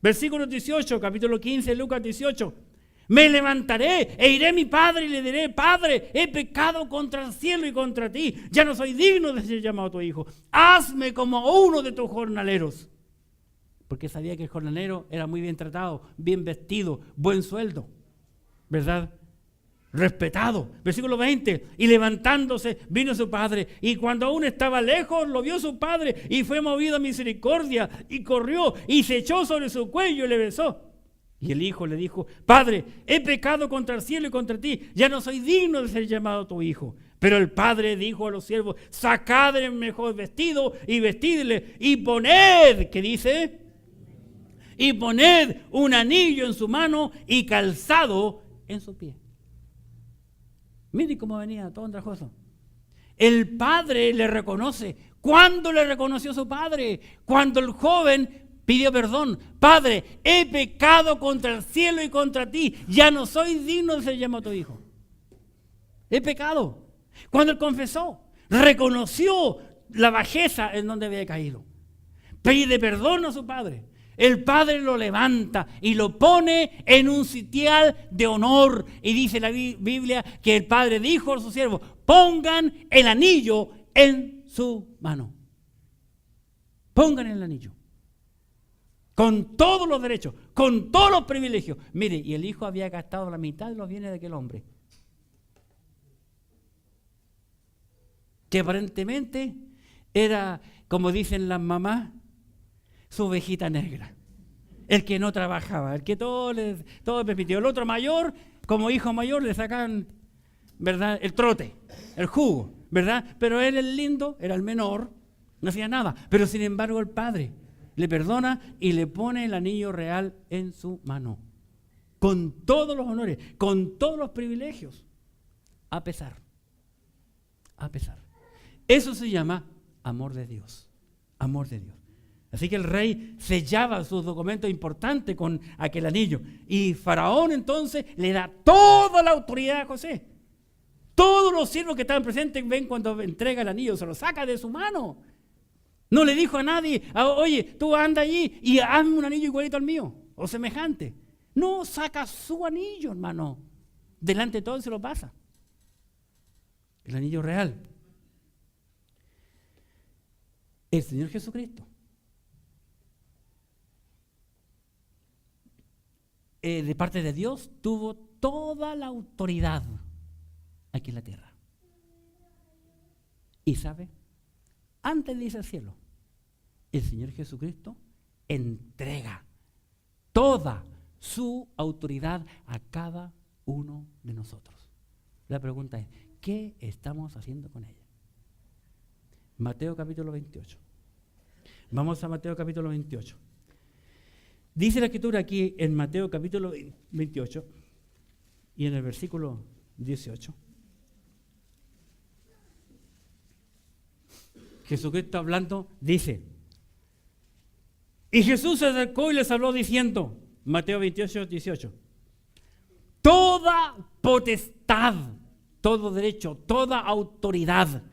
Versículo 18, capítulo 15, Lucas 18. Me levantaré e iré a mi padre y le diré, Padre, he pecado contra el cielo y contra ti, ya no soy digno de ser llamado tu hijo, hazme como uno de tus jornaleros. Porque sabía que el jornalero era muy bien tratado, bien vestido, buen sueldo, ¿verdad? Respetado. Versículo 20, y levantándose vino su padre, y cuando aún estaba lejos lo vio su padre, y fue movido a misericordia, y corrió, y se echó sobre su cuello y le besó. Y el hijo le dijo, Padre, he pecado contra el cielo y contra ti, ya no soy digno de ser llamado tu hijo. Pero el padre dijo a los siervos, sacad el mejor vestido y vestidle, y poned, ¿qué dice? Y poned un anillo en su mano y calzado en su pie. Mire cómo venía todo andrajoso. El padre le reconoce. ¿Cuándo le reconoció su padre? Cuando el joven pidió perdón. Padre, he pecado contra el cielo y contra ti. Ya no soy digno de ser llamado tu hijo. He pecado. Cuando él confesó, reconoció la bajeza en donde había caído. Pide perdón a su padre. El padre lo levanta y lo pone en un sitial de honor. Y dice la Biblia que el padre dijo a sus siervos, pongan el anillo en su mano. Pongan el anillo. Con todos los derechos, con todos los privilegios. Mire, y el hijo había gastado la mitad de los bienes de aquel hombre. Que aparentemente era, como dicen las mamás, su ovejita negra, el que no trabajaba, el que todo le permitió. El otro mayor, como hijo mayor, le sacaban ¿verdad? El trote, el jugo, ¿verdad? Pero él, el lindo, era el menor, no hacía nada. Pero sin embargo el padre le perdona y le pone el anillo real en su mano. Con todos los honores, con todos los privilegios. A pesar. A pesar. Eso se llama amor de Dios. Amor de Dios. Así que el rey sellaba sus documentos importantes con aquel anillo. Y Faraón entonces le da toda la autoridad a José. Todos los siervos que estaban presentes ven cuando entrega el anillo, se lo saca de su mano. No le dijo a nadie, oye, tú anda allí y hazme un anillo igualito al mío, o semejante. No, saca su anillo, hermano. Delante de todos se lo pasa. El anillo real. El Señor Jesucristo. De parte de Dios, tuvo toda la autoridad aquí en la tierra. Y sabe, antes de irse al cielo, el Señor Jesucristo entrega toda su autoridad a cada uno de nosotros. La pregunta es, ¿qué estamos haciendo con ella? Mateo capítulo 28. Vamos a Mateo capítulo 28. Dice la Escritura aquí en Mateo capítulo 28 y en el versículo 18. Jesucristo hablando dice, y Jesús se acercó y les habló diciendo, Mateo 28, 18, toda potestad, todo derecho, toda autoridad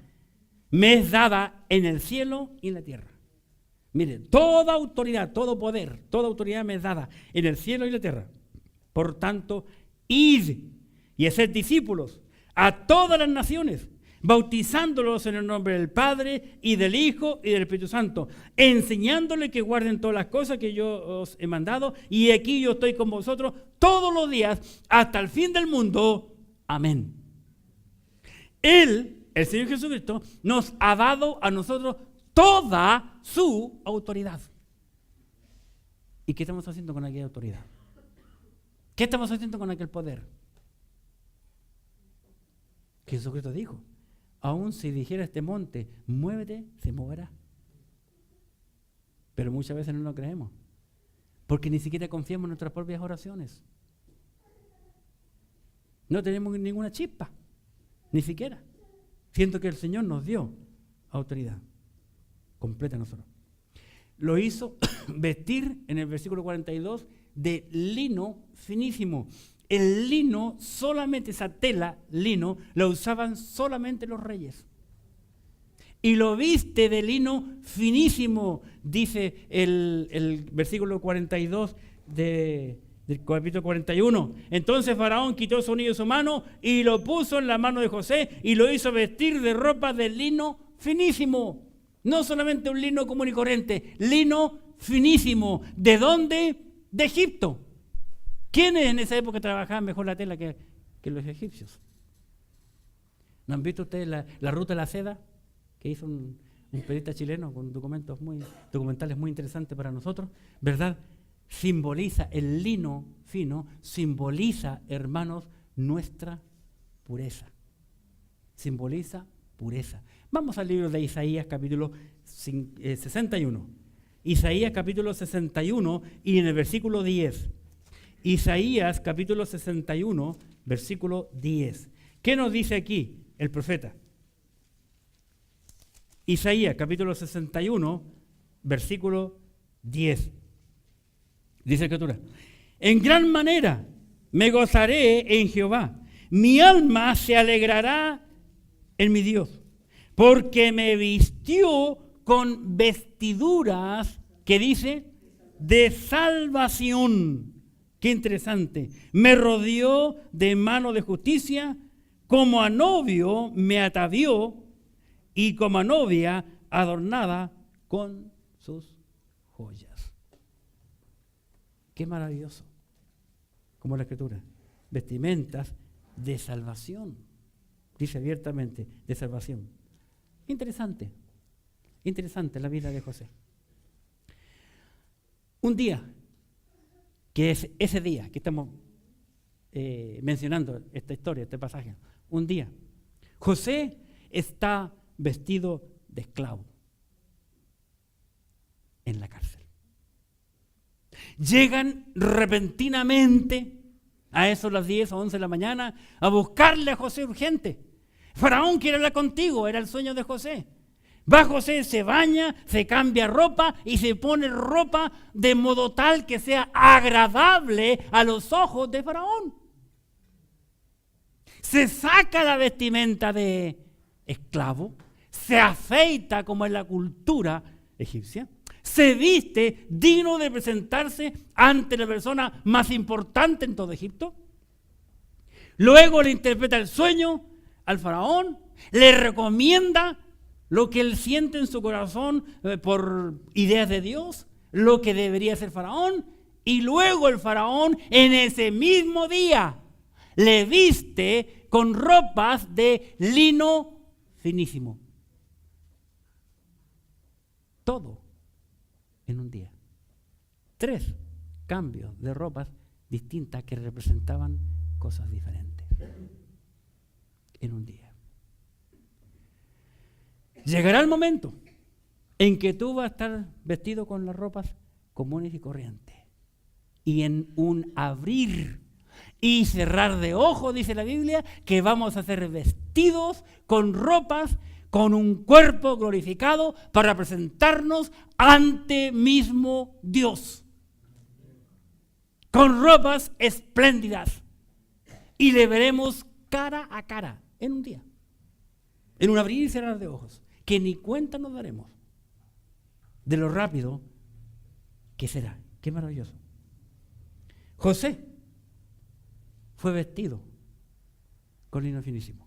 me es dada en el cielo y en la tierra. Miren, toda autoridad, todo poder, toda autoridad me es dada en el cielo y en la tierra. Por tanto, id y haced discípulos a todas las naciones, bautizándolos en el nombre del Padre y del Hijo y del Espíritu Santo, enseñándoles que guarden todas las cosas que yo os he mandado, y aquí yo estoy con vosotros todos los días hasta el fin del mundo. Amén. Él, el Señor Jesucristo, nos ha dado a nosotros toda su autoridad. ¿Y qué estamos haciendo con aquella autoridad? ¿Qué estamos haciendo con aquel poder? Jesucristo dijo, aún si dijera este monte, muévete, se moverá. Pero muchas veces no lo creemos, porque ni siquiera confiamos en nuestras propias oraciones. No tenemos ninguna chispa, ni siquiera. Siento que el Señor nos dio autoridad completa a nosotros. Lo hizo vestir en el versículo 42 de lino finísimo. El lino, solamente esa tela, lino, la usaban solamente los reyes. Y lo viste de lino finísimo, dice el versículo 42 del capítulo 41. Entonces Faraón quitó su anillo de su mano y lo puso en la mano de José y lo hizo vestir de ropa de lino finísimo. No solamente un lino común y corriente, lino finísimo. ¿De dónde? De Egipto. ¿Quiénes en esa época trabajaban mejor la tela que los egipcios? ¿No han visto ustedes la ruta de la seda que hizo un periodista chileno con documentales muy interesantes para nosotros? ¿Verdad? Simboliza, el lino fino simboliza, hermanos, nuestra pureza. Simboliza pureza. Vamos al libro de Isaías capítulo 61. Isaías capítulo 61 y en el versículo 10. Isaías capítulo 61, versículo 10. ¿Qué nos dice aquí el profeta? Isaías capítulo 61, versículo 10. Dice la Escritura, en gran manera me gozaré en Jehová, mi alma se alegrará en mi Dios, porque me vistió con vestiduras, que dice, de salvación. Qué interesante. Me rodeó de mano de justicia, como a novio me atavió y como a novia adornada con sus joyas. Qué maravilloso. Como la Escritura. Vestimentas de salvación. Dice abiertamente, de salvación. Interesante. Interesante la vida de José. Un día, que es ese día que estamos mencionando esta historia, este pasaje, un día. José está vestido de esclavo en la cárcel. Llegan repentinamente a eso las 10 o 11 de la mañana a buscarle a José urgente. Faraón quiere hablar contigo, era el sueño de José. Va José, se baña, se cambia ropa y se pone ropa de modo tal que sea agradable a los ojos de Faraón. Se saca la vestimenta de esclavo, se afeita como en la cultura egipcia, se viste digno de presentarse ante la persona más importante en todo Egipto. Luego le interpreta el sueño al faraón, le recomienda lo que él siente en su corazón por ideas de Dios, lo que debería hacer faraón, y luego el faraón en ese mismo día le viste con ropas de lino finísimo. Todo en un día. 3 cambios de ropas distintas que representaban cosas diferentes en un día. Llegará el momento en que tú vas a estar vestido con las ropas comunes y corrientes, y en un abrir y cerrar de ojos, dice la Biblia, que vamos a ser vestidos con ropas, con un cuerpo glorificado para presentarnos ante mismo Dios, con ropas espléndidas, y le veremos cara a cara en un día, en un abrir y cerrar de ojos, que ni cuenta nos daremos de lo rápido que será. Qué maravilloso. José fue vestido con lino finísimo,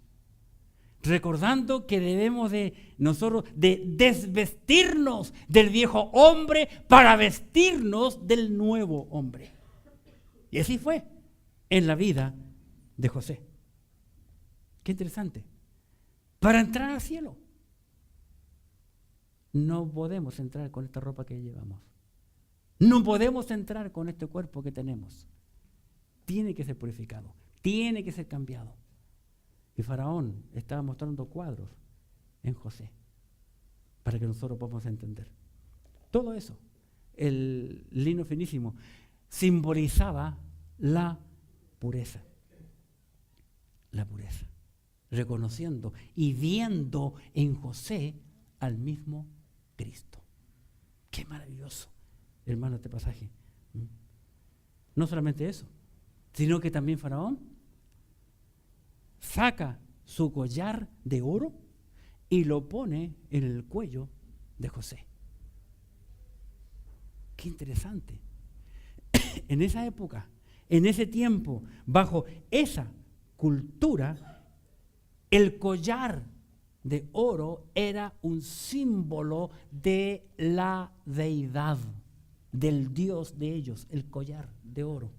recordando que debemos nosotros de desvestirnos del viejo hombre para vestirnos del nuevo hombre. Y así fue en la vida de José. Qué interesante. Para entrar al cielo no podemos entrar con esta ropa que llevamos. No podemos entrar con este cuerpo que tenemos. Tiene que ser purificado, tiene que ser cambiado. Y Faraón estaba mostrando cuadros en José para que nosotros podamos entender. Todo eso, el lino finísimo, simbolizaba la pureza. La pureza. Reconociendo y viendo en José al mismo Cristo. Qué maravilloso, hermano, este pasaje. No solamente eso, sino que también Faraón saca su collar de oro y lo pone en el cuello de José. Qué interesante. En esa época, en ese tiempo, bajo esa cultura, el collar de oro era un símbolo de la deidad, del Dios de ellos. El collar de oro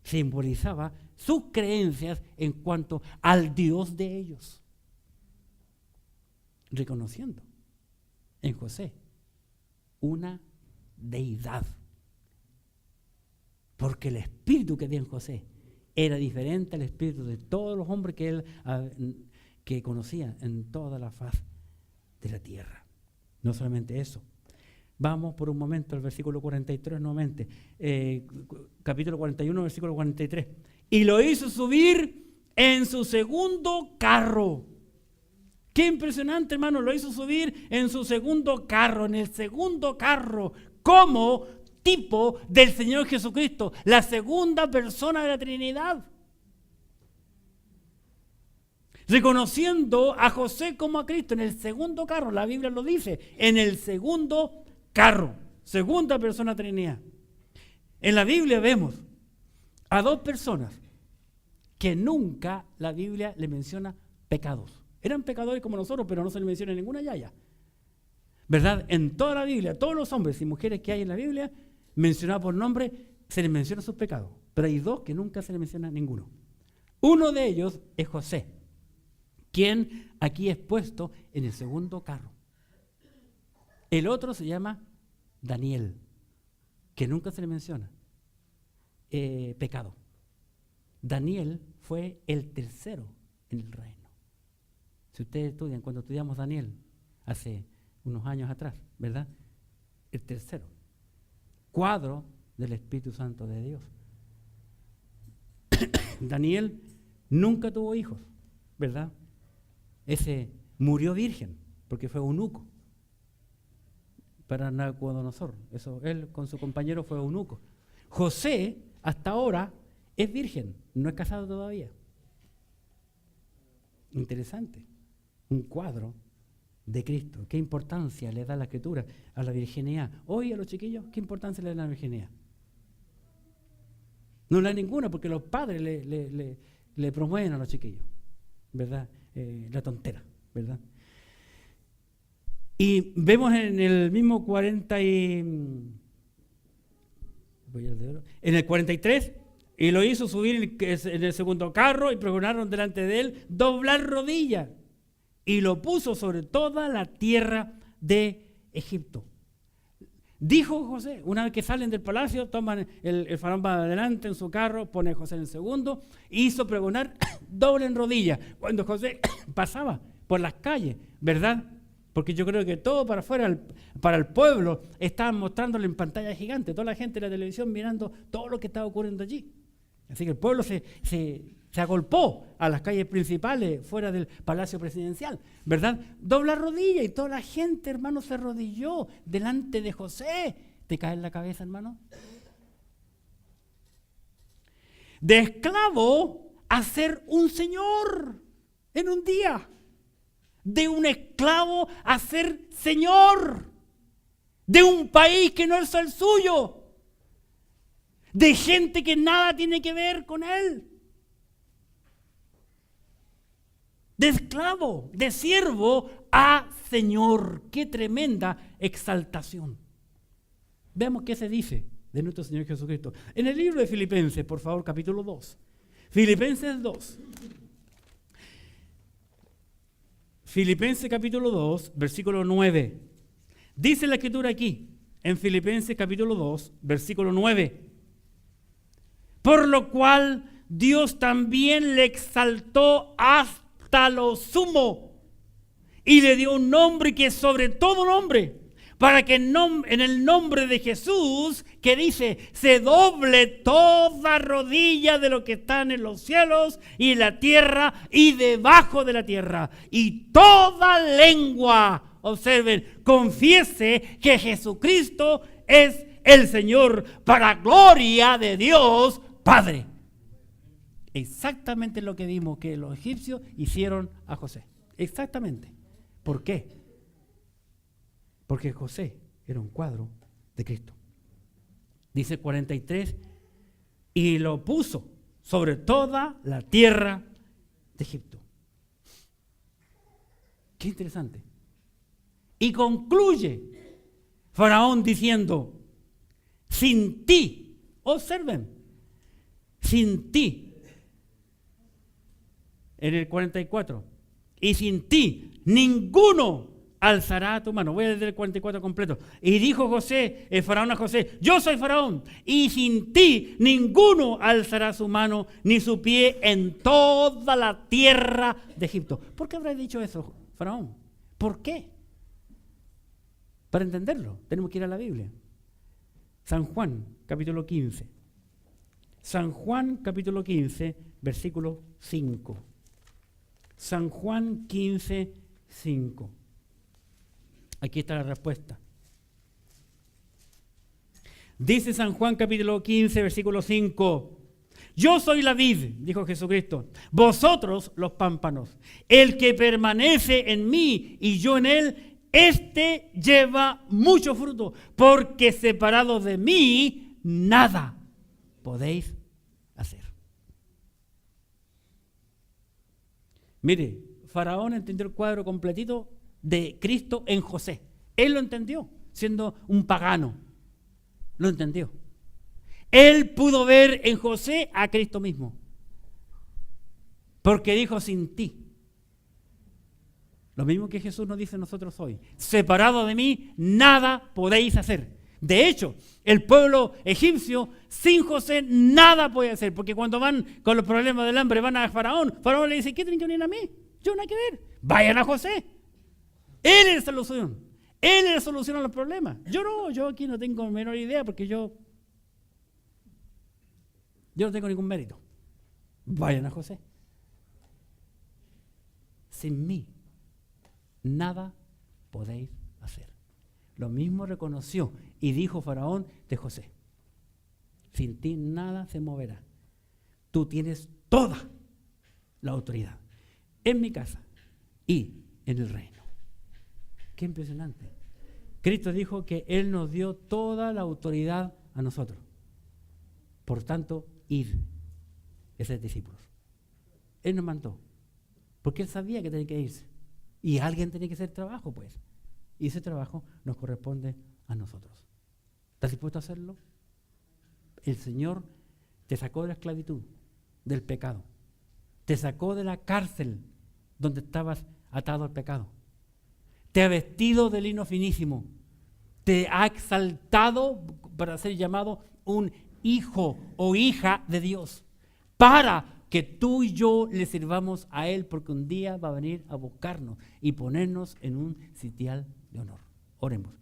simbolizaba sus creencias en cuanto al Dios de ellos, reconociendo en José una deidad, porque el espíritu que había en José era diferente al espíritu de todos los hombres que él que conocía en toda la faz de la tierra. No solamente eso. Vamos por un momento al versículo 43 nuevamente, capítulo 41, versículo 43. Y lo hizo subir en su segundo carro. Qué impresionante, hermano, lo hizo subir en su segundo carro, en el segundo carro, como tipo del Señor Jesucristo, la segunda persona de la Trinidad. Reconociendo a José como a Cristo en el segundo carro, la Biblia lo dice, en el segundo carro, segunda persona Trinidad. En la Biblia vemos a 2 personas que nunca la Biblia le menciona pecados. Eran pecadores como nosotros, pero no se les menciona ninguna yaya. ¿Verdad? En toda la Biblia, todos los hombres y mujeres que hay en la Biblia, mencionados por nombre, se les menciona sus pecados. Pero hay 2 que nunca se les menciona ninguno. Uno de ellos es José, quien aquí es puesto en el segundo carro. El otro se llama Daniel, que nunca se le menciona pecado. Daniel fue el tercero en el reino. Si ustedes estudian, cuando estudiamos Daniel, hace unos años atrás, ¿verdad? El tercero, cuadro del Espíritu Santo de Dios. Daniel nunca tuvo hijos, ¿verdad? Ese murió virgen, porque fue eunuco para Nabucodonosor. Eso, él con su compañero fue eunuco. José, hasta ahora, es virgen, no es casado todavía. Interesante. Un cuadro de Cristo. ¿Qué importancia le da la Escritura a la virginidad? Hoy a los chiquillos, ¿qué importancia le da a la virginidad? No le da ninguna, porque los padres le promueven a los chiquillos, ¿verdad? La tontera, ¿verdad? Y vemos en el mismo 43, y lo hizo subir en el segundo carro y pregonaron delante de él doblar rodillas, y lo puso sobre toda la tierra de Egipto. Dijo José, una vez que salen del palacio, toman el faraón va adelante en su carro, pone a José en el segundo, e hizo pregonar doblen rodillas. Cuando José pasaba por las calles, ¿verdad? Porque yo creo que todo para afuera, para el pueblo, estaban mostrándole en pantalla gigante, toda la gente de la televisión mirando todo lo que estaba ocurriendo allí. Así que el pueblo se agolpó a las calles principales fuera del palacio presidencial, ¿verdad? Dobla rodilla y toda la gente, hermano, se arrodilló delante de José. ¿Te cae en la cabeza, hermano? De esclavo a ser un señor en un día. De un esclavo a ser señor. De un país que no es el suyo. De gente que nada tiene que ver con él. De esclavo, de siervo a señor. ¡Qué tremenda exaltación! Veamos qué se dice de nuestro Señor Jesucristo. En el libro de Filipenses, por favor, capítulo 2. Filipenses 2. Filipenses capítulo 2, versículo 9. Dice la Escritura aquí, en Filipenses capítulo 2, versículo 9. Por lo cual Dios también le exaltó hasta lo sumo y le dio un nombre que es sobre todo nombre, para que en el nombre de Jesús, que dice, se doble toda rodilla de lo que están en los cielos y en la tierra y debajo de la tierra, y toda lengua, observen, confiese que Jesucristo es el Señor, para gloria de Dios Padre. Exactamente lo que vimos que los egipcios hicieron a José. Exactamente. ¿Por qué? Porque José era un cuadro de Cristo. Dice 43, y lo puso sobre toda la tierra de Egipto. Qué interesante. Y concluye Faraón diciendo, sin ti, observen, sin ti, en el 44, y sin ti ninguno alzará tu mano. Voy a leer el 44 completo. Y dijo José, el faraón a José, yo soy faraón, y sin ti ninguno alzará su mano ni su pie en toda la tierra de Egipto. ¿Por qué habrá dicho eso, faraón? ¿Por qué? Para entenderlo, tenemos que ir a la Biblia. San Juan, capítulo 15. San Juan, capítulo 15, versículo 5. San Juan 15, 5. Aquí está la respuesta. Dice San Juan capítulo 15, versículo 5. Yo soy la vid, dijo Jesucristo, vosotros los pámpanos. El que permanece en mí y yo en él, este lleva mucho fruto, porque separados de mí, nada podéis hacer. Mire, Faraón entendió el cuadro completito de Cristo en José. Él lo entendió, siendo un pagano. Lo entendió. Él pudo ver en José a Cristo mismo. Porque dijo, sin ti. Lo mismo que Jesús nos dice a nosotros hoy. Separado de mí, nada podéis hacer. De hecho, el pueblo egipcio sin José nada puede hacer, porque cuando van con los problemas del hambre van a Faraón. Faraón le dice, ¿qué tienen que venir a mí? Yo nada que ver. Vayan a José. Él es la solución. Él es la solución a los problemas. Yo no, yo aquí no tengo la menor idea porque yo no tengo ningún mérito. Vayan a José. Sin mí, nada podéis hacer. Lo mismo reconoció y dijo Faraón de José. Sin ti nada se moverá. Tú tienes toda la autoridad en mi casa y en el reino. Qué impresionante. Cristo dijo que Él nos dio toda la autoridad a nosotros. Por tanto, id y ser discípulos. Él nos mandó. Porque Él sabía que tenía que irse. Y alguien tenía que hacer trabajo, pues. Y ese trabajo nos corresponde a nosotros. ¿Estás dispuesto a hacerlo? El Señor te sacó de la esclavitud, del pecado. Te sacó de la cárcel donde estabas atado al pecado. Te ha vestido de lino finísimo. Te ha exaltado para ser llamado un hijo o hija de Dios. Para que tú y yo le sirvamos a Él, porque un día va a venir a buscarnos y ponernos en un sitial de honor. Oremos.